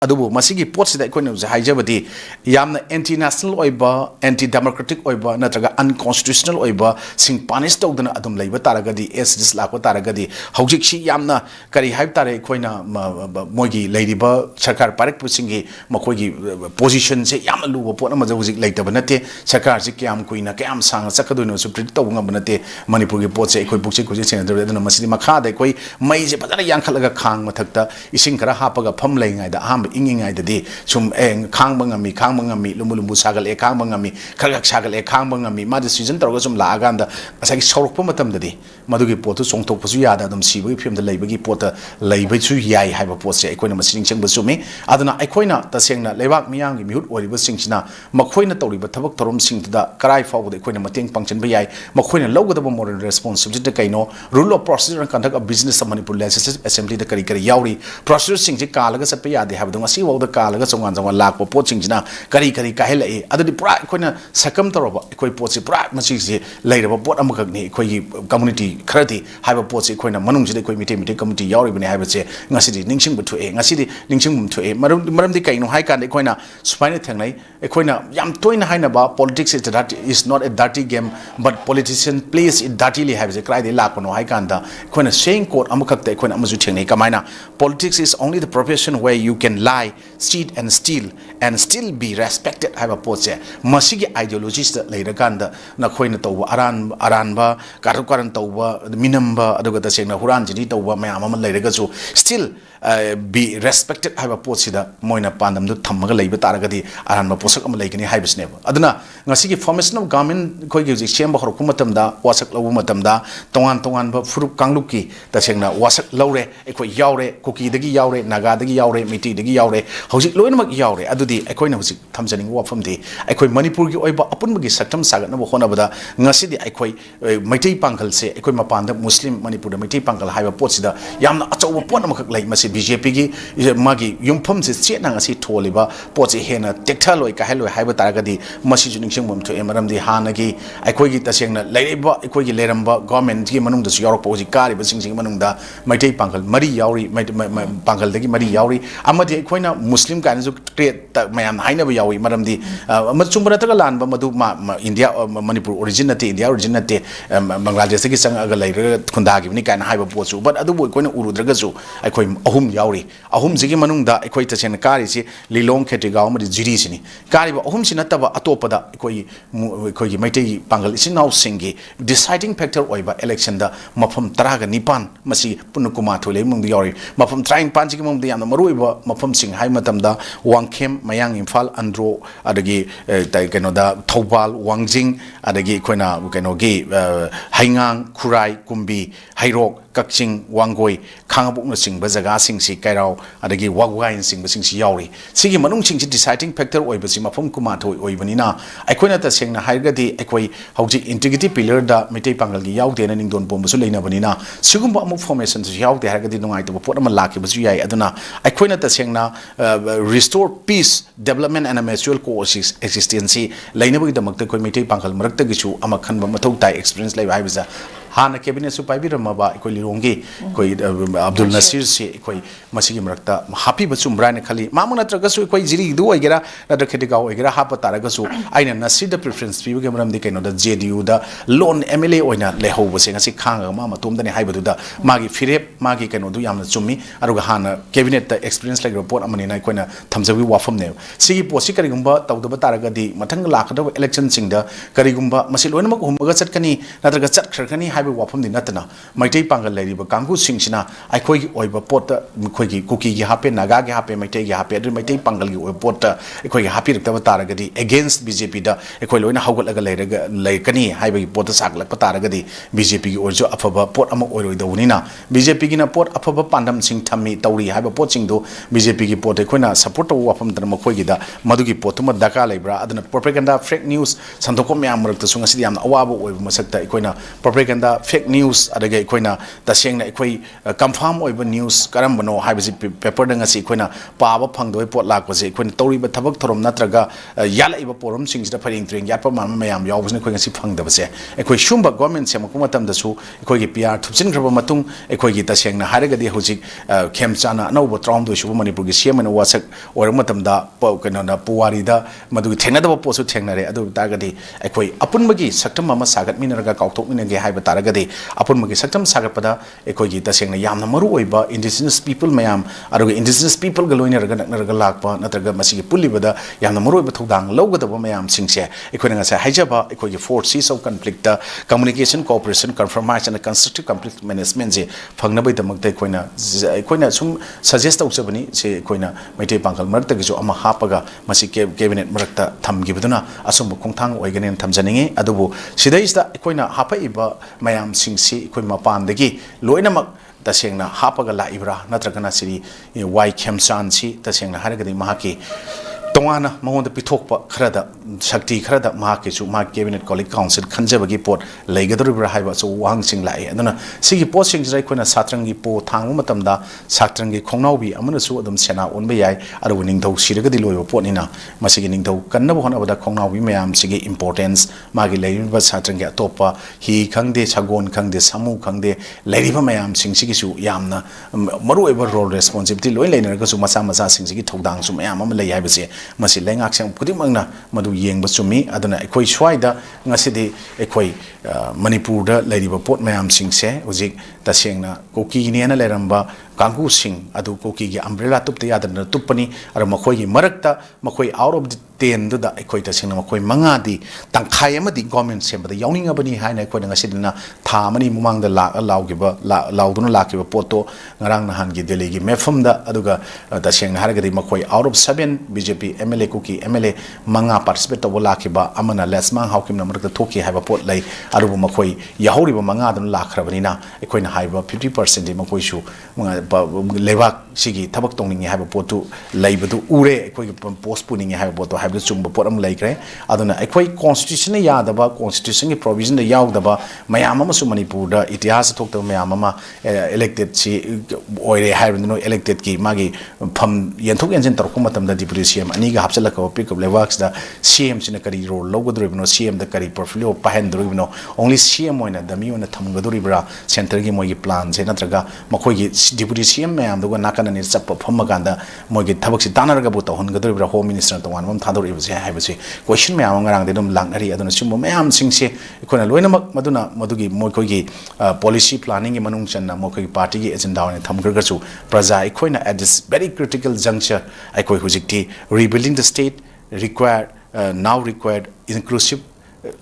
अदुबु मसिगी पोट्सिदा अखोइना हाइजबदी यामना एंटी नेशनल ओइबा एंटी डेमोक्रेटिक ओइबा नत्रगा अनकॉन्स्टिट्यूशनल ओइबा सिंग पानिश तौदना अदुम लैबा तारगदी एस दिस लाको तारगदी हौजिकसी यामना करी हाइब तारे अखोइना मोइगी लैरिबा सरकार पारक पुसिंगी मखोइगी पोजीशन से याम लुबा पोट अमा हौजिक लैतबा नते सरकार से क्याम कुइना क्याम सांग चकदुनो सु प्रिडिक्ट तौब ngam नते मणिपुर गी पोट से अखोइ बुक्से खुजे सेनदर अदुना मसिदी मखादा अखोइ मई से फजना यांखलगा खांग मथक्ता इसिंग खरा हापगा फम लैङाइदा आम इंगिङाइददि सुम खांग ngami lumbu lumbu sagal e khang ngami khagak sagal e khang ngami ma decision tawga sum la aganda asagi sorokpa matam dadi madugi potu songtok pasu yada dum sibu film da leibagi pota leibai chu yai haiba pot se akoina masining chang basumi aduna akoina tasengna leibak miyang gi mihut oriba singchina makhoina tawriba thabak thorom sing da karai fawda akoina mateng pangchen ba yai makhoina logada moral responsibility da kaino rule of procedure and conduct of business of manipur legislative assembly da kari yauri procedure sing je kalaga satpa yade habdu ngasi wawda kalaga songan songan lakpa pot singchina kari kari kahela e adudi pura koina sakam toroba koi pot se pura masi se leiraba pot amakak ni koi community kharati haiba pot se koina manung se koi mite mite community yauri bane haiba se ngasi di ningsing bu thu e ngasi di ningsing bu thu e maram di kaino hai kan koina supaina thangnai koina yam toina haina ba politics is not a dirty game but politician plays it dirtily haiba se krai de lakno hai kan da koina saying court amakak te koina amazu thengnai kamaina politics is only the profession where you can lie cheat and steal and still be respected have a pose masigi ideologies that later ganda na khoina tawba aranba karan tawba minamba aduga ta sengna huran jini tawba mayam ama later ga so still be respected have a pose da moina pandam du thamaga leiba taragadi aranba posak ama leigani haibisne aduna ngasigi formation of government khoi gi chemba horku matam da wasak lawu matam da tongan ba furup kangluki ta sengna wasak laure ekoi yaure kuki dagi yaure naga dagi yaure miti dagi yaure hojik loinamak yaure adudi akoina hojik thamjaning wafam di akoi manipur gi oiba apunbagi saktam sagat na hona bada ngasi di akoi maitai pangal se akoi mapanda muslim manipur da maitai pangal haiba pot sida yamna achaw pot amakak lai masi bjp gi magi yumpham se chena ngasi tholiba pot se hena tektaloi ka heloi haiba taragadi masi juning sing bom to emaram di hanagi akoi gi tasengna laiba akoi gi leramba government gi manung da su yorok poji kari ba sing manung da maitai pangal mari yauri pangal dagi mari yauri amadi akoina muslim kan ju create mayam haina ba yawi maram di machumba ta lan ba madu india manipur origin nate india origin nate bangladesh gi sang aga lai khunda gi ni kan haiba pochu but adu boy koina urudraga ju akoi ahum yauri ahum jigi manung da akoi ta chen kari si lilong kheti gaw ma jiri sini kari ba ahum sinata ba atopa da akoi gi maitai pangal isin now singi deciding factor oiba election da mafam taraga nipan masi punukuma thole mung yauri mafam trying panji gi mung da yam maru iba mafam sing hai matam da wangkhem mayang imphal andro adagi keno da thobal wangjing adagi koina keno gi haingang khurai kumbi hairok kakching wangoi khangabuk na sing ba jaga sing si kairau adagi wagwai sing ba sing si yauri sigi manung sing si deciding factor oi ba si mafam kuma thoi oi banina aikoina ta sengna haigadi aikoi hauji integrity pillar da mitai pangal gi yaute na ningdon bom su leina banina sigumba amuk formation su yaute haigadi nungai to pot ama laki ba su yai aduna aikoina ta sengna restore peace development and a mutual coexistence leina ba gi damak ta koi mitai pangal marak ta gi su ama khan ba mathau tai experience lai bai ba Hana cabinet सु पाइबिरमबा कोई लिरोंगे कोई अब्दुल नसीर से कोई मसीगी मरक्ता happy बचुम Bryan खाली मामु नत्रगसु कोई जिरी दु ओइगेरा नत्र खेटिगाव ओइगेरा हाप तारगसु आइना नसीर द प्रेफरेंस पीबगे मरम दि कैनो the JDU the lone MLA ओइना लेहौबसे ngasi khanga ma matum dani haibadu da magi firep magi kaino du yamna chummi aruga hana cabinet da experience like report amani na koina thamjawi wafam ne sigi posi karigumba tawdaba taragadi mathang lakada election singda karigumba masi loina mak humga chatkani natraga chat kharkani haibu wafam di natna maitai pangal leriba kangu singsina aikoi gi oiba pot khoi gi kuki gi hape naga gi hape maitai gi hape adu maitai pangal gi oi pot aikoi gi hapi rikta taragadi against bjp da aikoi loina hawgalaga leraga laikani haiba gi pot saklak taragadi bjp gi orjo afaba pot ama oiroi dawunina bjp gi na pot afaba pandam sing thammi tawri haiba pot sing do bjp gi pot ekoina support to wafam tan makhoi gi da madugi potuma daka laibra aduna propaganda fake news sandokom yam rakta sunga sidi yam awaba oiba masakta ekoina propaganda fake news adage akoina tasengna akoi confirm oiba news karambano haibasi paper da ngasi akoina paaba phangdoi pot lakpase akoina toriba thabak thorom natraga yalaiba porom singsida faring tring yatpa man mayam yawbasne akoi ngasi phangdabase akoi shumba government sema kumatam da su akoi gi PR thupsin graba matung akoi gi tasengna haragadi hojik khemchana anauba traum do shuba manipur gi siam na wasak oram matam da kana na puwari da madu thengna da posu thengnare adu tagadi akoi apunbagi saktam ama sagat minaraga kautok minage haiba taragadi apunbagi saktam sagat pada akoi gi tasengna yamna maru oiba indigenous people mayam aruga indigenous people ga loina raga naknaraga lakpa natraga masigi pulibada yamna maru oiba thodang lawgadaba mayam singse akoi nga sa haijaba akoi gi 4 C's of conflict communication cooperation compromise and constructive conflict management je phangna bai damak dai koina sum suggest tawsabani se koina maitei pangkal marakta gi jo ama hapaga masi cabinet marakta thamgibaduna asumbu khongthang oiganen thamjaningi adubu sidaista koina hapa iba mayam singsi koi mapandagi loinamak tasengna hapaga la ibra natragana siri 𝐻𝐄𝐖𝐒 si tasengna haragadi mahaki tongana mahonda pithokpa kharada shakti kharada mahaki su ma cabinet colleague council khanjabagi pot leigadoribra haiba so wang sing lai aduna sigi pot sing jai koina satrangi po thangma matamda satrangi khongnaubi amana su adum sena onba yai aru ningthau siragadi loiba potnina masigi ningthau kannaba honabada khongnaubi mayam sigi importance magi leiba satrangi atopa hi khangde chagon khangde samu khangde leiriba mayam sing sigi su yamna maru eba role responsibility loi leinaga su masa masa sing sigi thodang su mayam am lei haibase masi lengak sang pudimangna madu yengba chumi aduna ekoi swaida ngasidi ekoi manipur da leiriba pot mayam singse hojik tasengna koki ne na leramba kangu sing adu koki gi umbrella tupte yadana tupani ar makhoi gi marakta makhoi out of the 10 da ekoi tasengna makhoi manga di tangkhai amadi government sembada yawninga bani haina ekoi ngasidina tha mani mumang da lawgiba lawduna lakiba poto ngarang nahan gi delhi gi mefam da aduga tasengna haragadi makhoi out of 7 BJP MLA kuki MLA manga participate to lakiba amana lesmang hawkimna marakta thoki haiba pot lai arubu makhoi yahoriba manga dun lakhrabani ekoi na haiba 50% di makhoi su lebak sigi thabak tongningi haiba potu leibadu ure ekoi post puningi haiba potu haiba chumba poram leikre aduna ekoi constitution ya daba constitution gi provision da yaudaba mayam ama su manipur da itihas thokta mayam ama elected si oire haiba no elected ki magi pham yenthok engine tor kumatam da deputy CM ani ga hapchalaka pick up lebaks da CM sina kari role logodribno CM da kari portfolio pahendribno only CM oina da mi ona thamgaduribra center gi mogi plan se natraga makhoi gi deputy CM mayam da nakana ni chap phomaganda mogi thabak si tanaraga bu to hongaduribra home minister to wan mom thadoribse haibase question mayam ngarang de dum langnari aduna simbo mayam singse ikona loinamak maduna madugi moikoi gi policy planning gi manung channa moikoi party gi agenda on thamgarga chu praja ikoina at this very critical juncture ikoi hujikti rebuilding the state required now required inclusive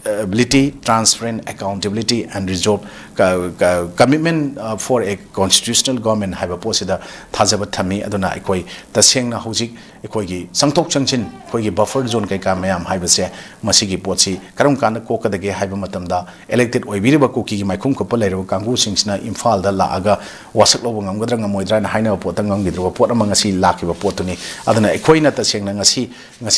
ability, transparent accountability and resolve commitment for a constitutional government haiba posida thajaba thami aduna ekoi tasengna hojik ekoi gi sangthok changchin ekoi gi buffer zone kai ka mayam haibase masigi potsi karam kana kokadage haiba matamda elected oibiriba koki gi maikhum ko palairo kangu singsna imphal da laaga wasak lobo ngamgadra ngamoidra na haina potang ngangidro pot amanga si lakiba potuni aduna ekoi na tasengna ngasi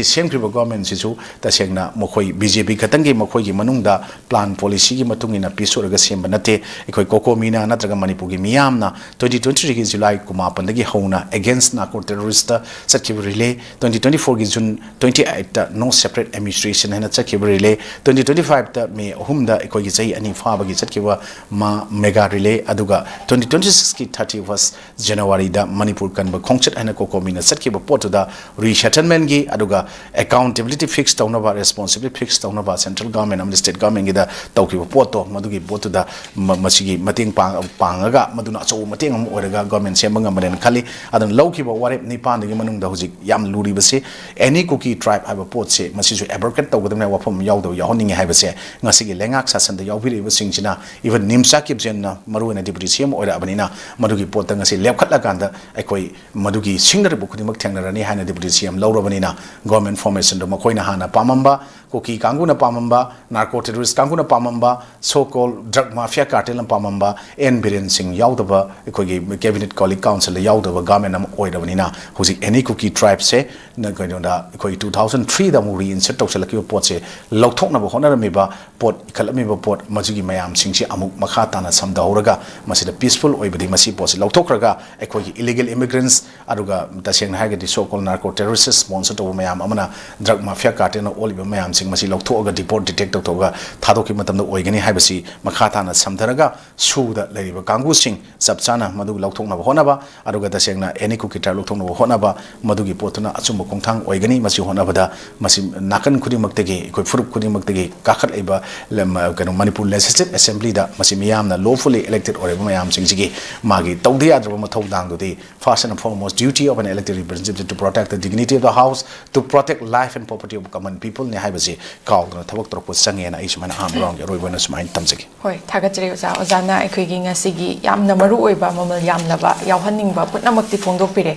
semkriba government sisu tasengna mokoi BJP khatang makhoi gi manungda plan policy gi matungina pisuraga semba nate ekoi kokomina natraga manipur gi miyamna 2023 gi July kuma pandagi hauna against narco terrorist sakhiba relay 2024 gi June 28 ta no separate administration hena sakhiba relay 2025 ta May ahumda ekoi gi chai ani fa bagi sakhiba ma mega relay aduga 2026 gi 31st January da manipur kanba khongchat hena kokomina sakhiba potu da resettlement gi aduga accountability fix tawnaba responsibility fix tawnaba central government and state government gi da tawkiba poto madugi potu da masigi mating pangaga maduna so mating am oraga government sembanga malen khali adan lawkiba warep nipan gi manung da hojik yam luri base any cookie tribe have a pot se masisu abrogate tawgadam na wafam yawdo yahoningi haibase ngasigi lengak sasan da yawbiri singchina even nimsa kibjen na maruena deputy CM ora abanina madugi pot ngasi lepkhatla kanda ekoi madugi singdar bu khudimak thengnarani haina deputy CM lawrabanina government formation do makoina hana pamamba Koki Kanguna Pamamba, narco terrorist Kanguna Pamamba, so called drug mafia cartel and Pamamba, and Biren Singh Yaudava, Cabinet Colleague Council, Yaudava, Gamanam Oidavanina, who's any cookie tribe say, Nagoyonda, 2003, the movie in Setoksalaki Potse, Lokona Honamiba, Port Kalamiba Port, Mazugi Mayam, Singsi Amuk Makatana, some Dauraga, Masida peaceful, Oibadi Masipos, Loktokraga, illegal immigrants, Aruga, Tashan Hagati, so called narco terrorists, sponsored over Mayam, Amana, drug mafia cartel, Oliver Mayam, Sing Masi Loktoga, deport detective Toga, Tadoki Matam, the Oigani Habasi, Makatana, Samtaraga, Su the Lady Kangu Sing, Sabsana, Madu Loktona Honaba, Aruga Tasena, any cookie Loktono Honaba, Madugi Potuna, Asumo Kontang, Oigani, Masi Honabada, Masim Nakan Kudimaktegi, Kufuru Kudimaktegi, Kakat Eba, Manipur Legislative Assembly, that Masimiam, lawfully elected or Mayam Singsi, Magi, Taudia, Romatodang, the first and foremost duty of an elected representative to protect the dignity of the House, to protect life and property of common people, Nihibasi, called the Tawak Sangi and Ishman Amrong, Royvenus Mind Tamsiki. Hoi, Tagatri Ozana, Equing a Sigi, Yam Namaru, Mamal Yam Lava, Yahaning, but Namakti Fondo Pire,